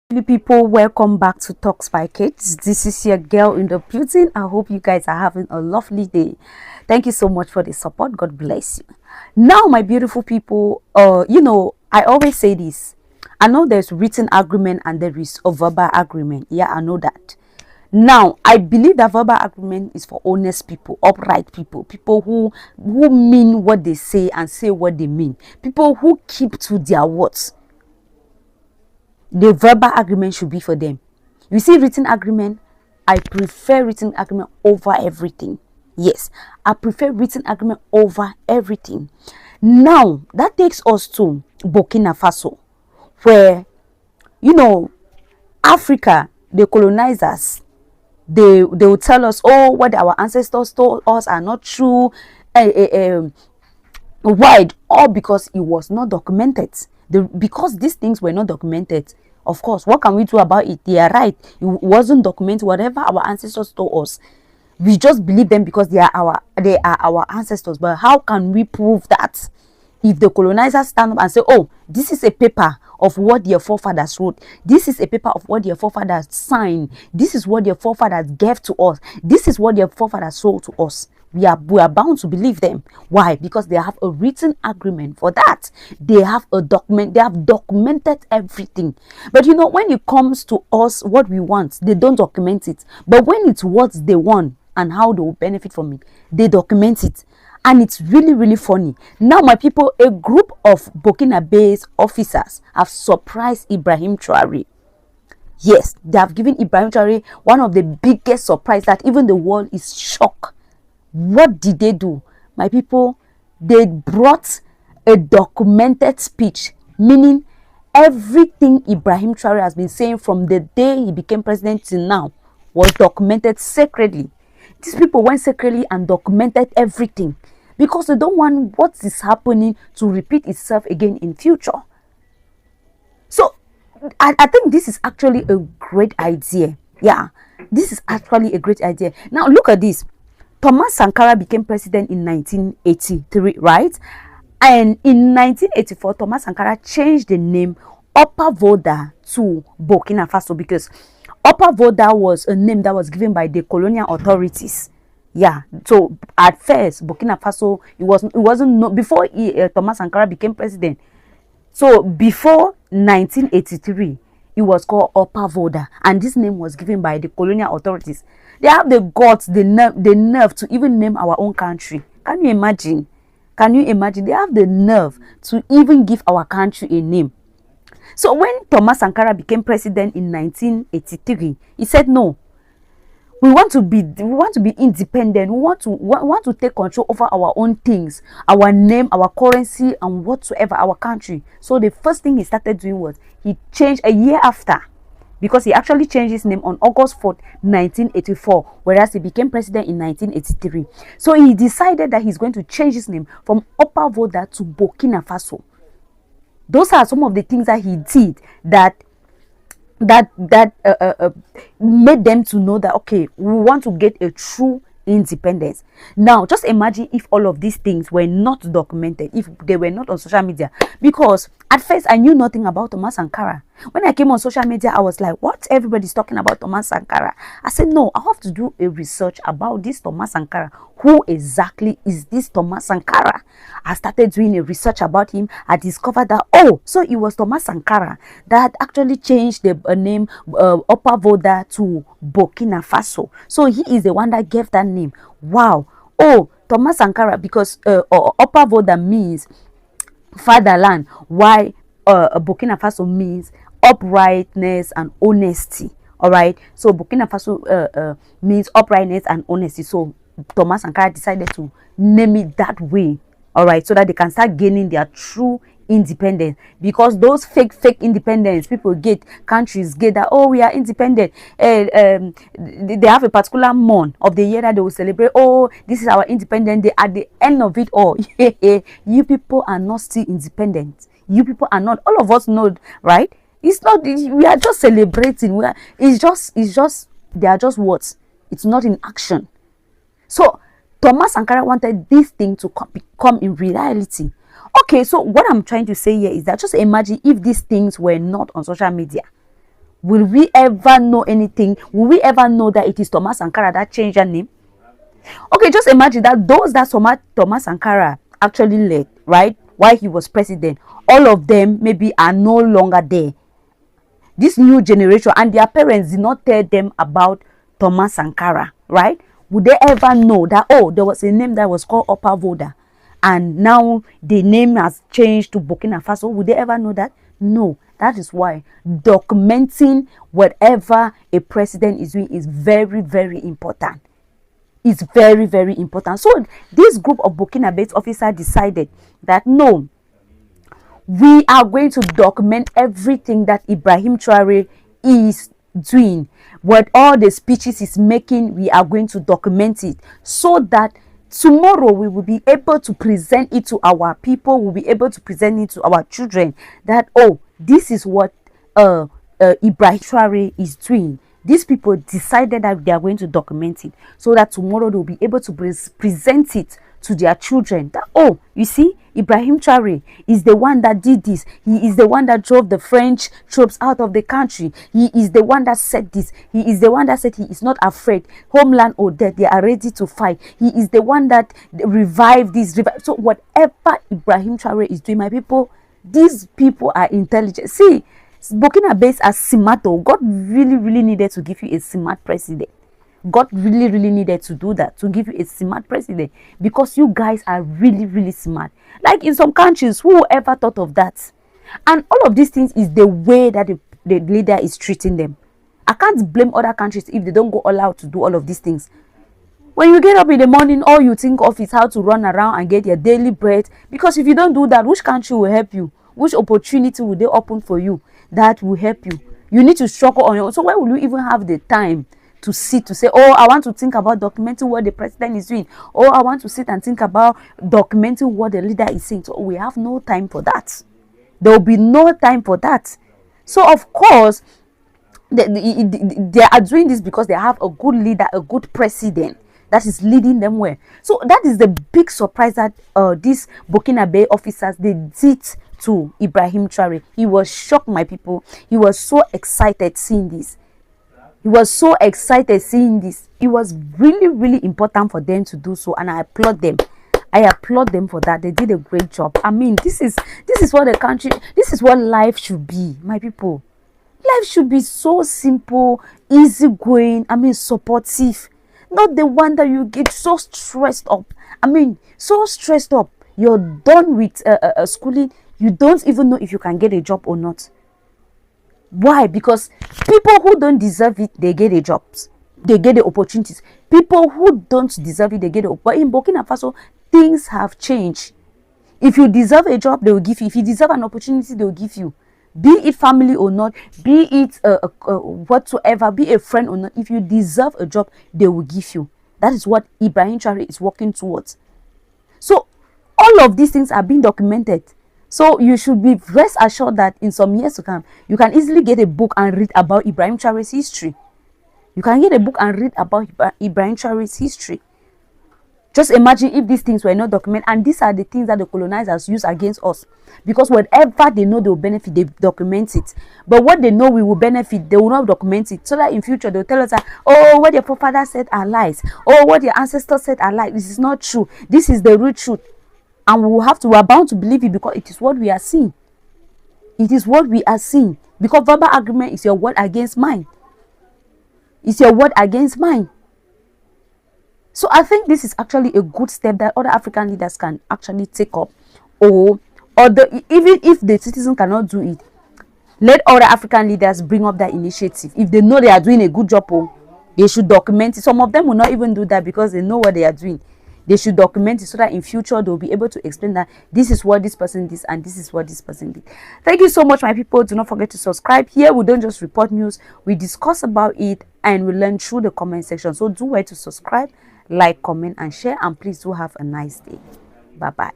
People, welcome back to Talks by Kids. This is your girl in the building. I hope you guys are having a lovely day. Thank you so much for the support. God bless you. Now, my beautiful people, I always say this. I know there's written agreement and there is a verbal agreement. Yeah, I know that. Now, I believe that verbal agreement is for honest people, upright people, people who mean what they say and say what they mean, people who keep to their words. The verbal agreement should be for them. You see, written agreement, I prefer written agreement over everything. Yes, I prefer written agreement over everything. Now, that takes us to Burkina Faso, where, Africa, the colonizers, they will tell us, oh, what our ancestors told us are not true. Why? All because it was not documented. Because these things were not documented, of course, what can we do about it? They are right. It wasn't documented. Whatever our ancestors told us, we just believe them because they are our ancestors. But how can we prove that? If the colonizers stand up and say, oh, this is a paper of what their forefathers wrote, this is a paper of what their forefathers signed, this is what their forefathers gave to us, this is what their forefathers sold to us, we are bound to believe them. Why? Because they have a written agreement for that. They have a document. They have documented everything. But when it comes to us, what we want, they don't document it. But when it's what they want and how they will benefit from it, they document it. And it's really, really funny. Now, my people, a group of Burkina-based officers have surprised Ibrahim Traoré. Yes, they have given Ibrahim Traoré one of the biggest surprise that even the world is shocked. What did they do? My people, they brought a documented speech, meaning everything Ibrahim Traoré has been saying from the day he became president till now was documented secretly. These people went secretly and documented everything because they don't want what is happening to repeat itself again in future. So I think this is actually a great idea. Yeah, this is actually a great idea. Now look at this. Thomas Sankara became president in 1983, right? And in 1984, Thomas Sankara changed the name Upper Volta to Burkina Faso because Upper Volta was a name that was given by the colonial authorities. Yeah, so at first, Burkina Faso, it wasn't before Thomas Sankara became president. So before 1983, it was called Upper Volta, and this name was given by the colonial authorities. They have the guts, the nerve to even name our own country. Can you imagine? Can you imagine? They have the nerve to even give our country a name. So when Thomas Sankara became president in 1983, he said, no, we want to be independent. We want to take control over our own things, our name, our currency, and whatsoever, our country. So the first thing he started doing was he changed a year after, because he actually changed his name on August 4th, 1984, whereas he became president in 1983. So he decided that he's going to change his name from Upper Volta to Burkina Faso. Those are some of the things that he did that made them to know that, okay, we want to get a true independence. Now just imagine if all of these things were not documented, if they were not on social media, because at first I knew nothing about Thomas Sankara. When I came on social media, I was like, what? Everybody's talking about Thomas Sankara. I said, no, I have to do a research about this Thomas Sankara. Who exactly is this Thomas Sankara? I started doing a research about him. I discovered that, oh, so it was Thomas Sankara that actually changed the name Upper Volta to Burkina Faso. So he is the one that gave that name. Wow. Oh, Thomas Sankara, because Upper Volta means fatherland, while Burkina Faso means uprightness and honesty. All right, so Burkina Faso means uprightness and honesty. So Thomas Sankara decided to name it that way. All right, so that they can start gaining their true independence, because those fake independence people get, countries get that, oh, we are independent, they have a particular month of the year that they will celebrate, oh, this is our independent day. At the end of it all, you people are not still independent. You people are not. All of us know, right? It's not, we are just celebrating. It's just they are just words. It's not in action. So Thomas Sankara wanted this thing to come in reality. Okay, so what I'm trying to say here is that just imagine if these things were not on social media. Will we ever know anything? Will we ever know that it is Thomas Sankara that changed their name? Okay, just imagine that those that Thomas Sankara actually led, right, while he was president, all of them maybe are no longer there. This new generation and their parents did not tell them about Thomas Sankara, right? Would they ever know that, oh, there was a name that was called Upper Volta and now the name has changed to Burkina Faso? Would they ever know that? No. That is why documenting whatever a president is doing is very, very important. It's very, very important. So this group of Burkina-based officers decided that no, we are going to document everything that Ibrahim Traoré is doing. What all the speeches is making, we are going to document it so that tomorrow we will be able to present it to our people, we'll be able to present it to our children that, oh, this is what Ibrahim Traoré is doing. These people decided that they are going to document it so that tomorrow they'll be able to present it to their children. That, oh, you see, Ibrahim Traoré is the one that did this. He is the one that drove the French troops out of the country. He is the one that said this. He is the one that said he is not afraid. Homeland or death, they are ready to fight. He is the one that revived this. So whatever Ibrahim Traoré is doing, my people, these people are intelligent. See, Burkina based as Simato, God really, really needed to give you a smart president. God really, really needed to do that, to give you a smart president, because you guys are really, really smart. Like in some countries, who ever thought of that? And all of these things is the way that the leader is treating them. I can't blame other countries if they don't go all out to do all of these things. When you get up in the morning, all you think of is how to run around and get your daily bread. Because if you don't do that, which country will help you? Which opportunity will they open for you that will help you? You need to struggle on your own. So why will you even have the time to sit to say, oh, I want to think about documenting what the president is doing? Oh, I want to sit and think about documenting what the leader is saying. So we have no time for that. There will be no time for that. So of course, they are doing this because they have a good leader, a good president that is leading them well. So that is the big surprise that these Burkina Faso officers, they did to Ibrahim Traoré. He was shocked, my people. He was so excited seeing this. He was so excited seeing this. It was really, really important for them to do so, and I applaud them. I applaud them for that. They did a great job. I mean, this is what the country, this is what life should be, my people. Life should be so simple, easygoing, I mean, supportive. Not the one that you get so stressed up. I mean, so stressed up. You're done with schooling. You don't even know if you can get a job or not. Why? Because people who don't deserve it, they get the jobs. They get the opportunities. People who don't deserve it, they get it. But in Burkina Faso, things have changed. If you deserve a job, they will give you. If you deserve an opportunity, they will give you. Be it family or not, be it whatsoever, be a friend or not. If you deserve a job, they will give you. That is what Ibrahim Traoré is working towards. So all of these things are being documented. So you should be rest assured that in some years to come, you can easily get a book and read about Ibrahim Traoré's history. You can get a book and read about Ibrahim Traoré's history. Just imagine if these things were not documented, and these are the things that the colonizers use against us. Because whatever they know they will benefit, they document it. But what they know we will benefit, they will not document it. So that in future they will tell us that, oh, what your forefathers said are lies. Oh, what your ancestors said are lies. This is not true. This is the real truth. And we are bound to believe it because it is what we are seeing. It is what we are seeing. Because verbal agreement is your word against mine. It's your word against mine. So I think this is actually a good step that other African leaders can actually take up. Even if the citizen cannot do it, let other African leaders bring up that initiative. If they know they are doing a good job, they should document it. Some of them will not even do that because they know what they are doing. They should document it so that in future they'll be able to explain that this is what this person did and this is what this person did. Thank you so much, my people. Do not forget to subscribe. Here we don't just report news, we discuss about it and we learn through the comment section. So do well to subscribe, like, comment and share, and please do have a nice day. Bye bye.